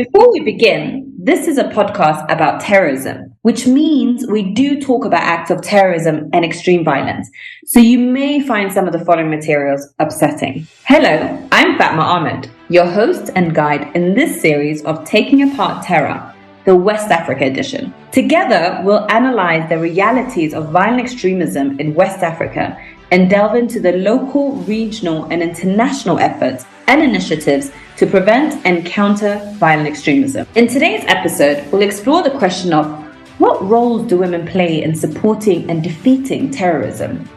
Before we begin, this is a podcast about terrorism, which means we do talk about acts of terrorism and extreme violence. So you may find some of the following materials upsetting. Hello, I'm Fatma Ahmed, your host and guide in this series of Taking Apart Terror, the West Africa edition. Together, we'll analyze the realities of violent extremism in West Africa and delve into the local, regional, and international efforts and initiatives to prevent and counter violent extremism. In today's episode, we'll explore the question of what roles do women play in supporting and defeating terrorism?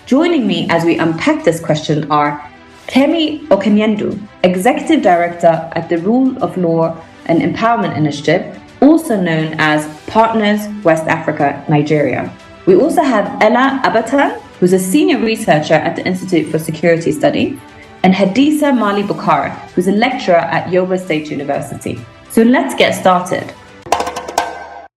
Joining me as we unpack this question are Kemi Okenyodo, Executive Director at the Rule of Law and Empowerment Initiative, also known as Partners West Africa, Nigeria. We also have Ella Abatan, who's a senior researcher at the Institute for Security Study, and Hadiza Bukar, who's a lecturer at Yobe State University. So let's get started.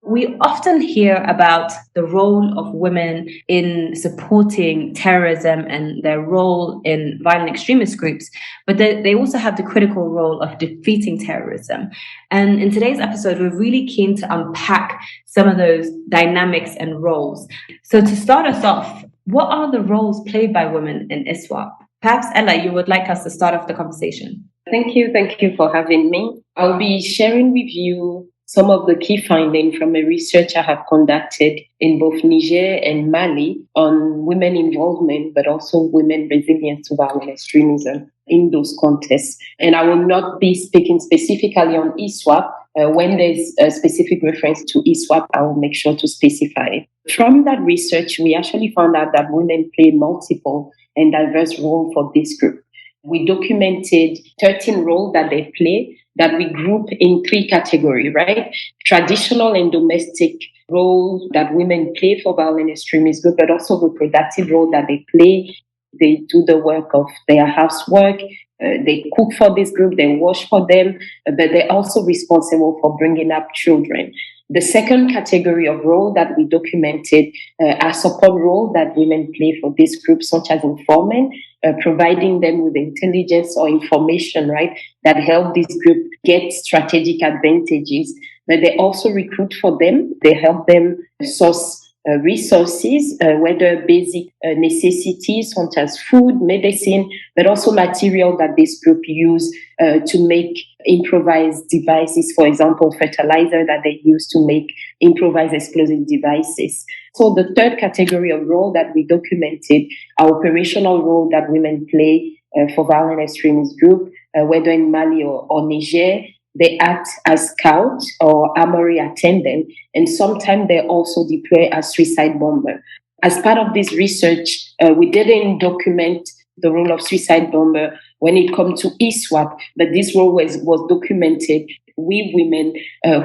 We often hear about the role of women in supporting terrorism and their role in violent extremist groups, but they also have the critical role of defeating terrorism. And in today's episode, we're really keen to unpack some of those dynamics and roles. So to start us off, what are the roles played by women in ISWAP? Perhaps, Ella, you would like us to start off the conversation. Thank you for having me. I'll be sharing with you some of the key findings from a research I have conducted in both Niger and Mali on women involvement, but also women resilience to violent extremism in those contexts. And I will not be speaking specifically on ISWAP. When there's a specific reference to ISWAP, I will make sure to specify it. From that research, we actually found out that women play multiple and diverse roles for this group. We documented 13 roles that they play that we group in three categories, right? Traditional and domestic roles that women play for violent extremist group, but also reproductive role that they play. They do the work of their housework. They cook for this group. They wash for them, but they're also responsible for bringing up children. The second category of role that we documented are support role that women play for this group, such as informant, providing them with intelligence or information, right, that help this group get strategic advantages. But they also recruit for them. They help them source resources, whether basic necessities such as food, medicine, but also material that this group use to make improvised devices, for example, fertilizer that they use to make improvised explosive devices. So the third category of role that we documented, our operational role that women play for violent extremist group, whether in Mali or Niger. They act as scout or armory attendant, and sometimes they also deploy as suicide bomber. As part of this research, we didn't document the role of suicide bomber when it comes to ISWAP, but this role was documented with women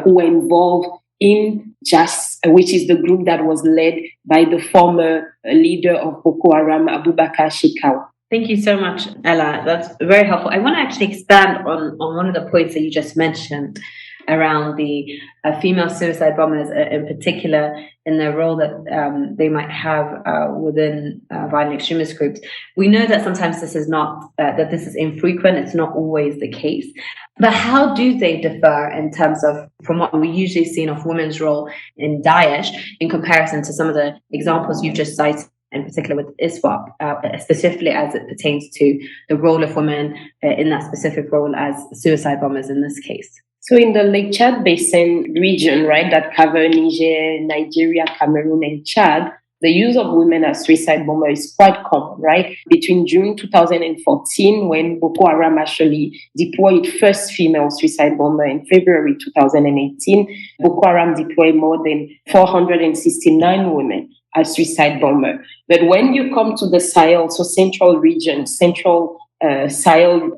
who were involved in JAS, which is the group that was led by the former leader of Boko Haram, Abubakar Shekau. Thank you so much, Ella. That's very helpful. I want to actually expand on one of the points that you just mentioned around the female suicide bombers, in particular, in their role that they might have within violent extremist groups. We know that sometimes this is not, that this is infrequent. It's not always the case. But how do they differ in terms of, from what we usually see of women's role in Daesh in comparison to some of the examples you've just cited? In particular with ISWAP, specifically as it pertains to the role of women in that specific role as suicide bombers in this case? So in the Lake Chad Basin region, right, that cover Niger, Nigeria, Cameroon, and Chad, the use of women as suicide bombers is quite common, right? Between June 2014, when Boko Haram actually deployed first female suicide bomber, in February 2018, Boko Haram deployed more than 469 women as suicide bomber. But when you come to the Sahel, so central region, Sahel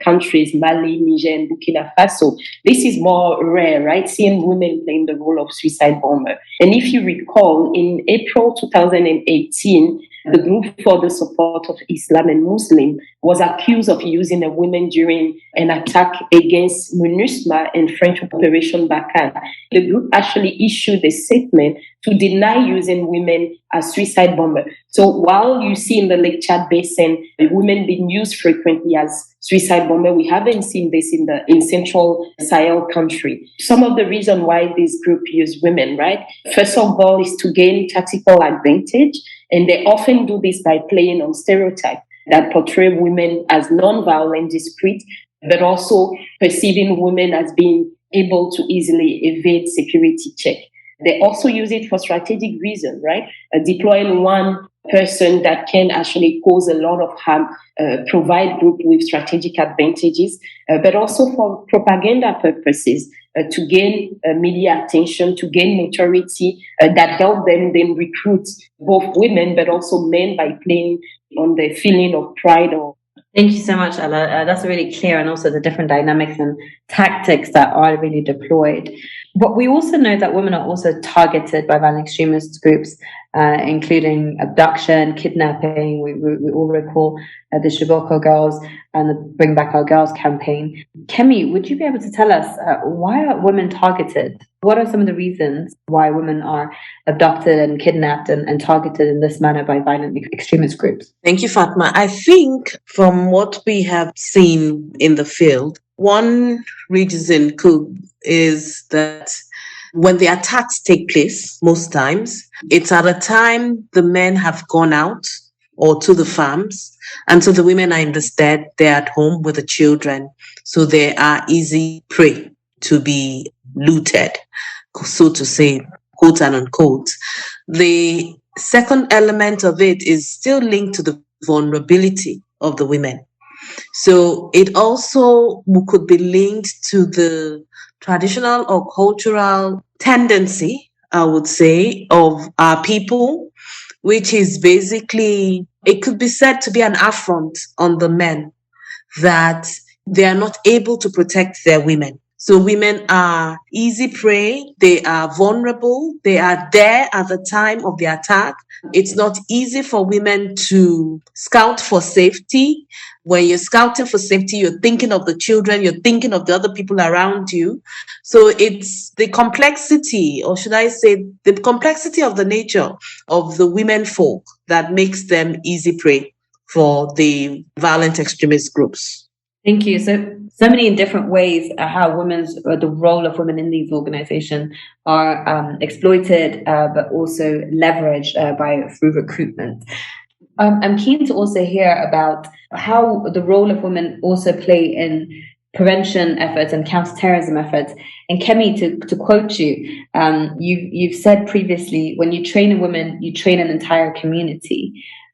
countries, Mali, Niger, and Burkina Faso, this is more rare, right? Seeing women playing the role of suicide bomber. And if you recall, in April 2018, the Group for the Support of Islam and Muslim was accused of using a woman during an attack against MINUSMA and French Operation Bukar. The group actually issued a statement to deny using women as suicide bombers. So while you see in the Lake Chad Basin women being used frequently as suicide bomber, we haven't seen this in central Sahel country. Some of the reason why this group use women, right? First of all, is to gain tactical advantage, and they often do this by playing on stereotypes that portray women as non-violent, discreet, but also perceiving women as being able to easily evade security check. They also use it for strategic reasons, right? Deploying one person that can actually cause a lot of harm, provide group with strategic advantages, but also for propaganda purposes, to gain media attention, to gain notoriety, that help them then recruit both women but also men by playing on the feeling of pride. Thank you so much, Ella. That's really clear, and also the different dynamics and tactics that are really deployed. But we also know that women are also targeted by violent extremist groups, including abduction, kidnapping. We all recall the Shiboko Girls and the Bring Back Our Girls campaign. Kemi, would you be able to tell us why are women targeted? What are some of the reasons why women are abducted and kidnapped and targeted in this manner by violent extremist groups? Thank you, Fatma. I think from what we have seen in the field, one reason is that when the attacks take place, most times, it's at a time the men have gone out or to the farms, and so the women are in the stead, they're at home with the children, so they are easy prey to be looted, so to say, quote and unquote. The second element of it is still linked to the vulnerability of the women. So it also could be linked to the traditional or cultural tendency, I would say, of our people, which is basically, it could be said to be an affront on the men that they are not able to protect their women. So women are easy prey, they are vulnerable, they are there at the time of the attack. It's not easy for women to scout for safety. When you're scouting for safety, you're thinking of the children, you're thinking of the other people around you. So it's the complexity, or should I say, the complexity of the nature of the women folk that makes them easy prey for the violent extremist groups. Thank you. So many different ways how the role of women in these organizations are exploited, but also leveraged through recruitment. I'm keen to also hear about how the role of women also play in prevention efforts and counterterrorism efforts. And Kemi, to quote you, you've said previously, when you train a woman, you train an entire community.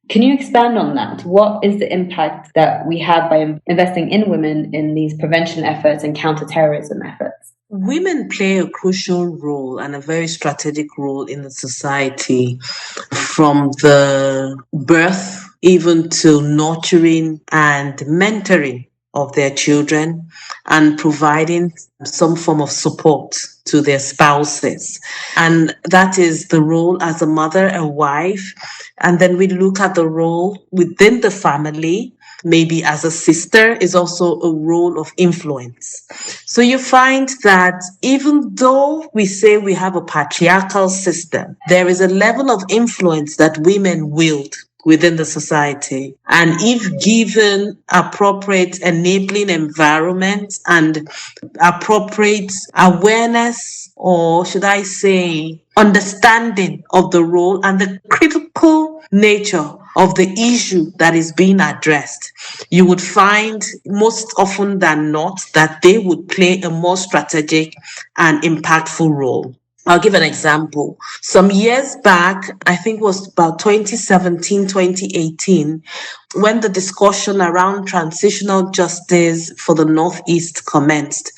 Can you expand on that? What is the impact that we have by investing in women in these prevention efforts and counterterrorism efforts? Women play a crucial role and a very strategic role in the society, from the birth even to nurturing and mentoring of their children and providing some form of support to their spouses. And that is the role as a mother, a wife. And then we look at the role within the family, maybe as a sister, is also a role of influence. So you find that even though we say we have a patriarchal system, there is a level of influence that women wield within the society. And if given appropriate enabling environment and appropriate awareness, or should I say, understanding of the role and the critical nature of the issue that is being addressed, you would find most often than not that they would play a more strategic and impactful role. I'll give an example. Some years back, I think it was about 2017, 2018, when the discussion around transitional justice for the Northeast commenced,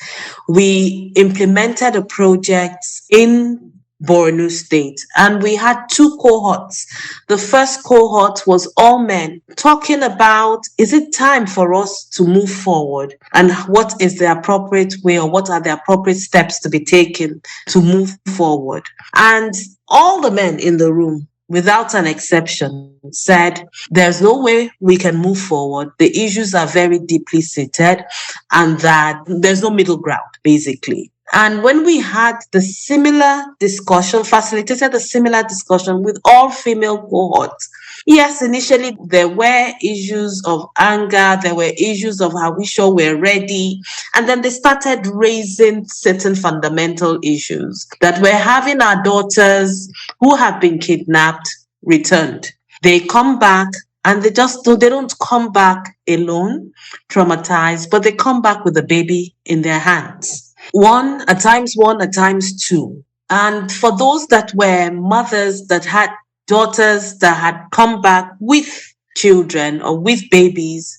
we implemented a project in Borno State, and we had two cohorts. The first cohort was all men talking about, is it time for us to move forward, and what is the appropriate way, or what are the appropriate steps to be taken to move forward. And all the men in the room without an exception, said there's no way we can move forward. The issues are very deeply seated and that there's no middle ground, basically. And when we had the similar discussion, facilitated a similar discussion with all female cohorts, yes, initially there were issues of anger, there were issues of are we sure we're ready? And then they started raising certain fundamental issues that we're having our daughters who have been kidnapped returned. They come back and they don't come back alone, traumatized, but they come back with a baby in their hands. One, at times two. And for those that were mothers that had daughters that had come back with children or with babies,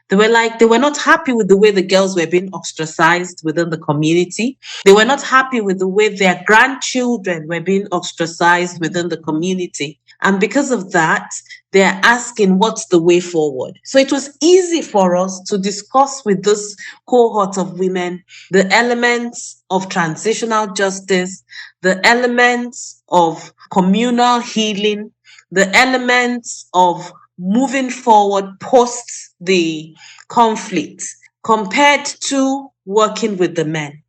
they were not happy with the way the girls were being ostracized within the community. They were not happy with the way their grandchildren were being ostracized within the community. And because of that, they're asking what's the way forward. So it was easy for us to discuss with this cohort of women the elements of transitional justice, the elements of communal healing, the elements of moving forward post the conflict compared to working with the men.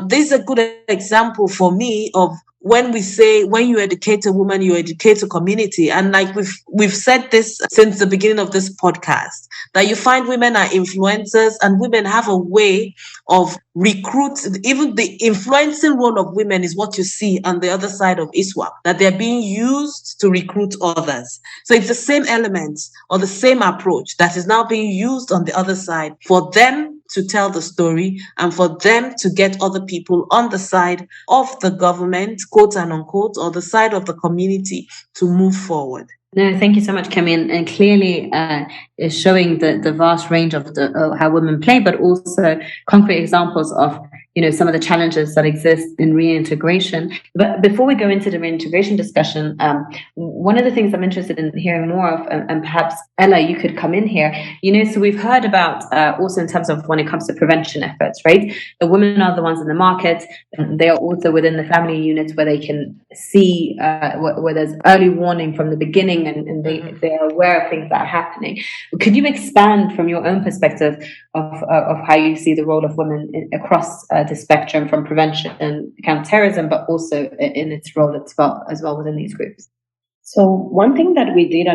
This is a good example for me of when we say, when you educate a woman, you educate a community. And like we've said this since the beginning of this podcast, that you find women are influencers and women have a way of even the influencing role of women is what you see on the other side of ISWAP, that they're being used to recruit others. So it's the same elements or the same approach that is now being used on the other side for them to tell the story and for them to get other people on the side of the government, quote and unquote, or the side of the community to move forward. No, thank you so much, Kemi, and clearly is showing the vast range of how women play, but also concrete examples of some of the challenges that exist in reintegration. But before we go into the reintegration discussion, one of the things I'm interested in hearing more of, and perhaps Ella, you could come in here. So we've heard about also in terms of when it comes to prevention efforts, right? The women are the ones in the market, and they are also within the family units where they can see where there's early warning from the beginning, and they are aware of things that are happening. Could you expand from your own perspective of how you see the role of women across the spectrum from prevention and counterterrorism, but also in its role as well within these groups? So one thing that we did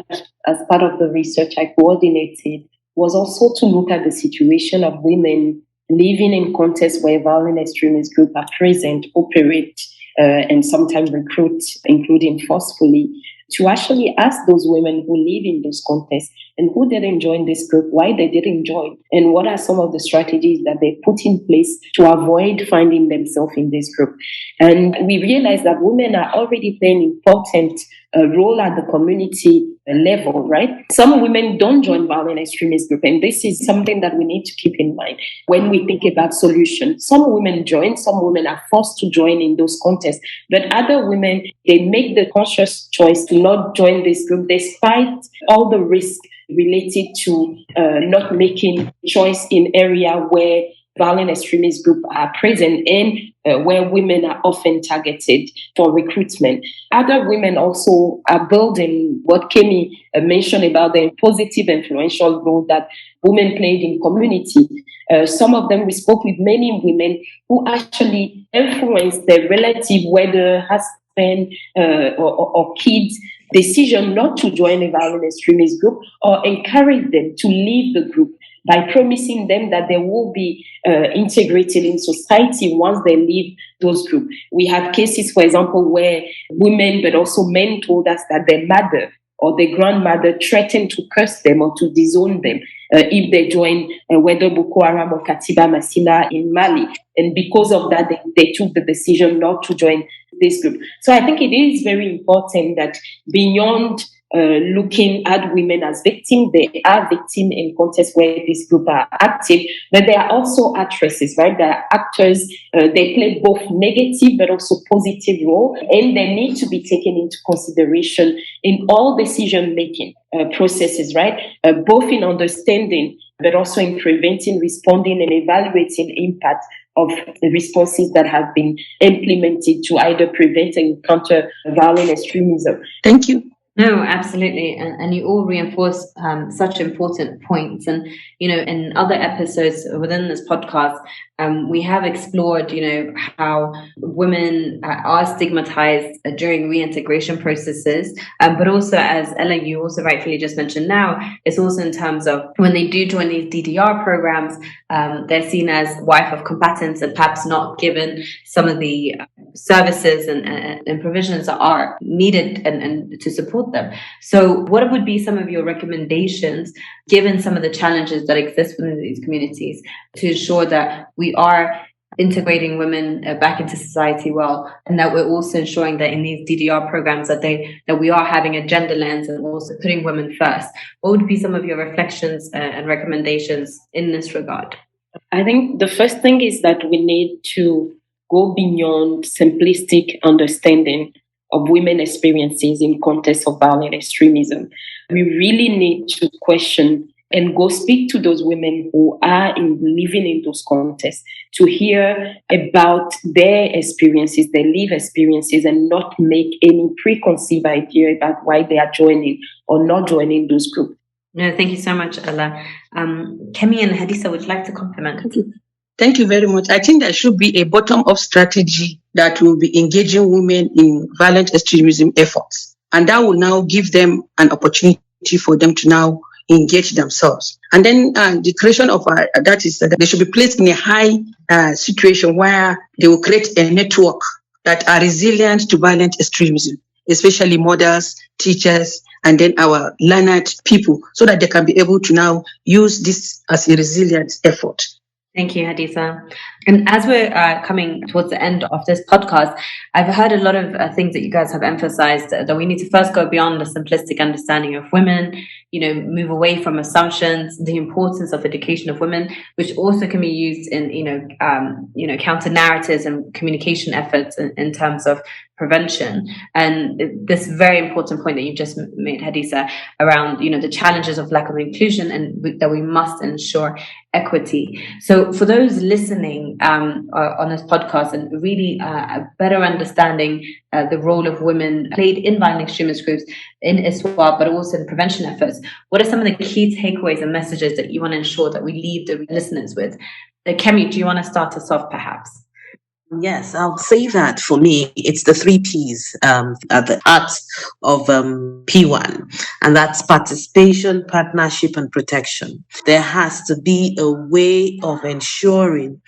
as part of the research I coordinated was also to look at the situation of women living in contexts where violent extremist groups are present, operate, and sometimes recruit, including forcefully, to actually ask those women who live in those contexts and who didn't join this group, why they didn't join, and what are some of the strategies that they put in place to avoid finding themselves in this group. And we realized that women are already playing an important role at the community level, right? Some women don't join violent extremist group, and this is something that we need to keep in mind when we think about solutions. Some women join, some women are forced to join in those contexts, but other women, they make the conscious choice to not join this group despite all the risk related to not making choice in area where violent extremist groups are present and where women are often targeted for recruitment. Other women also are building what Kemi mentioned about the positive influential role that women played in community. Some of them, we spoke with many women who actually influenced their relative, whether husband or kids, decision not to join a violent extremist group or encourage them to leave the group by promising them that they will be integrated in society once they leave those groups. We have cases, for example, where women, but also men told us that their mother or their grandmother threatened to curse them or to disown them if they join whether Boko Haram or Katiba Masina in Mali. And because of that, they took the decision not to join this group. So I think it is very important that beyond looking at women as victims, they are victims in contexts where these groups are active, but they are also actresses, right? They are actors. They play both negative but also positive role, and they need to be taken into consideration in all decision-making processes, right? Both in understanding, but also in preventing, responding, and evaluating impact of the responses that have been implemented to either prevent and counter violent extremism. Thank you. No, absolutely. And you all reinforce such important points. And, in other episodes within this podcast, we have explored, how women are stigmatized during reintegration processes. But also, as Ella, you also rightfully just mentioned now, it's also in terms of when they do join these DDR programs, they're seen as wife of combatants and perhaps not given some of the services and provisions that are needed and to support them. So what would be some of your recommendations, given some of the challenges that exist within these communities, to ensure that we are integrating women back into society well, and that we're also ensuring that in these DDR programs that we are having a gender lens and also putting women first? What would be some of your reflections and recommendations in this regard? I think the first thing is that we need to go beyond simplistic understanding of women experiences in context of violent extremism. We really need to question and go speak to those women who are living in those contexts to hear about their experiences, their lived experiences, and not make any preconceived idea about why they are joining or not joining those groups. No, thank you so much, Ella. Kemi and Hadiza, would you like to compliment? Thank you very much. I think there should be a bottom-up strategy that will be engaging women in violent extremism efforts. And that will now give them an opportunity for them to now engage themselves. And then the creation of that is that they should be placed in a high situation where they will create a network that are resilient to violent extremism, especially mothers, teachers, and then our learned people, so that they can be able to now use this as a resilient effort. Thank you, Hadiza. And as we're coming towards the end of this podcast, I've heard a lot of things that you guys have emphasized, that we need to first go beyond the simplistic understanding of women, move away from assumptions, the importance of education of women, which also can be used in, counter narratives and communication efforts in terms of prevention. And this very important point that you just made, Hadiza, around, the challenges of lack of inclusion and that we must ensure equity. So for those listening on this podcast and really better understanding the role of women played in violent extremist groups in ISWA, but also in prevention efforts, what are some of the key takeaways and messages that you want to ensure that we leave the listeners with? Kemi, do you want to start us off perhaps? Yes, I'll say that for me, it's the 3 Ps at the heart of P1, and that's participation, partnership, and protection. There has to be a way of ensuring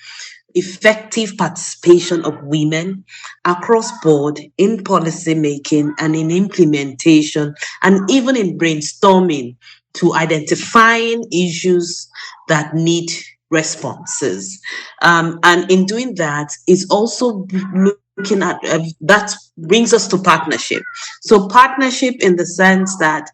effective participation of women across board in policy making and in implementation and even in brainstorming to identifying issues that need responses. And in doing that, it's also looking at that brings us to partnership. So partnership in the sense that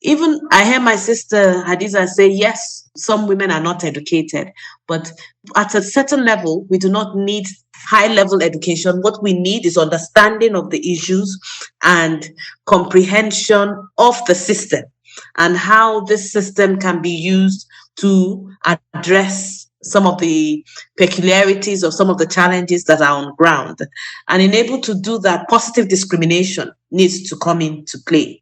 even I hear my sister Hadiza say, yes, some women are not educated, but at a certain level, we do not need high-level education. What we need is understanding of the issues and comprehension of the system and how this system can be used to address some of the peculiarities of some of the challenges that are on ground. And in able to do that, positive discrimination needs to come into play.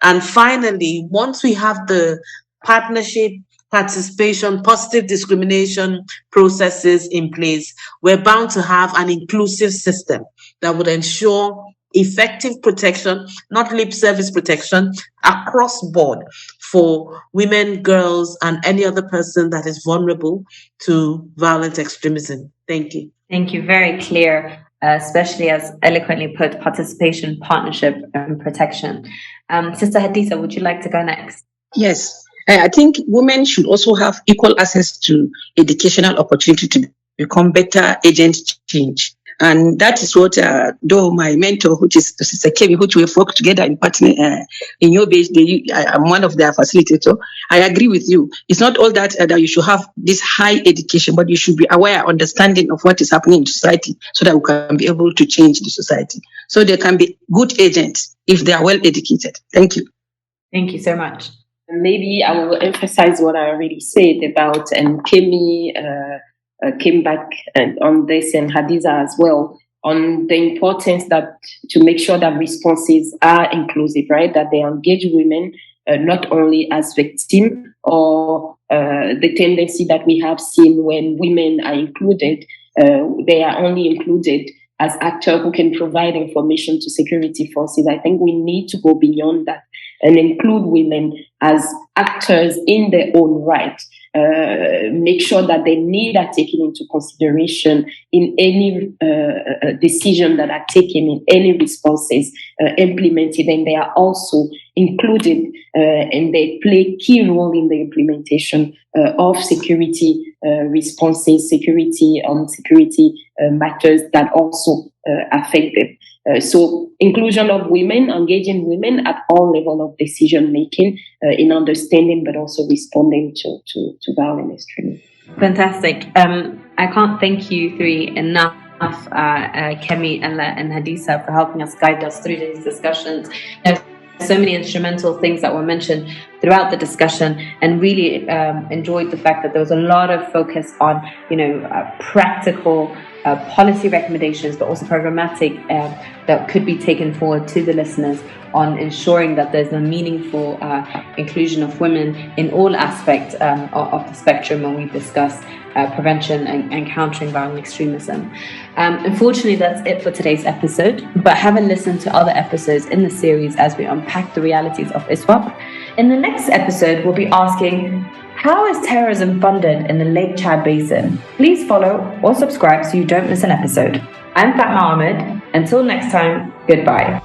And finally, once we have the partnership, participation, positive discrimination processes in place, we're bound to have an inclusive system that would ensure effective protection, not lip service protection, across board for women, girls, and any other person that is vulnerable to violent extremism. Thank you. Thank you. Very clear, especially as eloquently put, participation, partnership, and protection. Sister Hadiza, would you like to go next? Yes. I think women should also have equal access to educational opportunity to become better agents change. And that is what, though my mentor, which is Sister Kemi, which we have worked together in partner in Yobe, I'm one of their facilitators. I agree with you. It's not all that you should have this high education, but you should be aware, understanding of what is happening in society so that we can be able to change the society. So they can be good agents if they are well educated. Thank you. Thank you so much. Maybe I will emphasize what I already said about, and Kemi came back on this, and Hadiza as well, on the importance to make sure that responses are inclusive, right? That they engage women not only as victims or the tendency that we have seen when women are included, they are only included as actors who can provide information to security forces. I think we need to go beyond that and include women as actors in their own right. Make sure that their needs are taken into consideration in any decision that are taken, in any responses implemented, and they are also included and they play key role in the implementation of security responses, security matters that also affect them. So inclusion of women, engaging women at all levels of decision making in understanding, but also responding to violent extremism. Fantastic. I can't thank you three enough, Kemi, and Hadiza, for helping us guide us through these discussions. There's so many instrumental things that were mentioned throughout the discussion, and really enjoyed the fact that there was a lot of focus on, practical policy recommendations, but also programmatic that could be taken forward to the listeners on ensuring that there's a meaningful inclusion of women in all aspects of the spectrum when we discuss prevention and countering violent extremism. Unfortunately, that's it for today's episode, but have a listen to other episodes in the series as we unpack the realities of ISWAP. In the next episode, we'll be asking, how is terrorism funded in the Lake Chad Basin? Please follow or subscribe so you don't miss an episode. I'm Fatma Ahmed. Until next time, goodbye.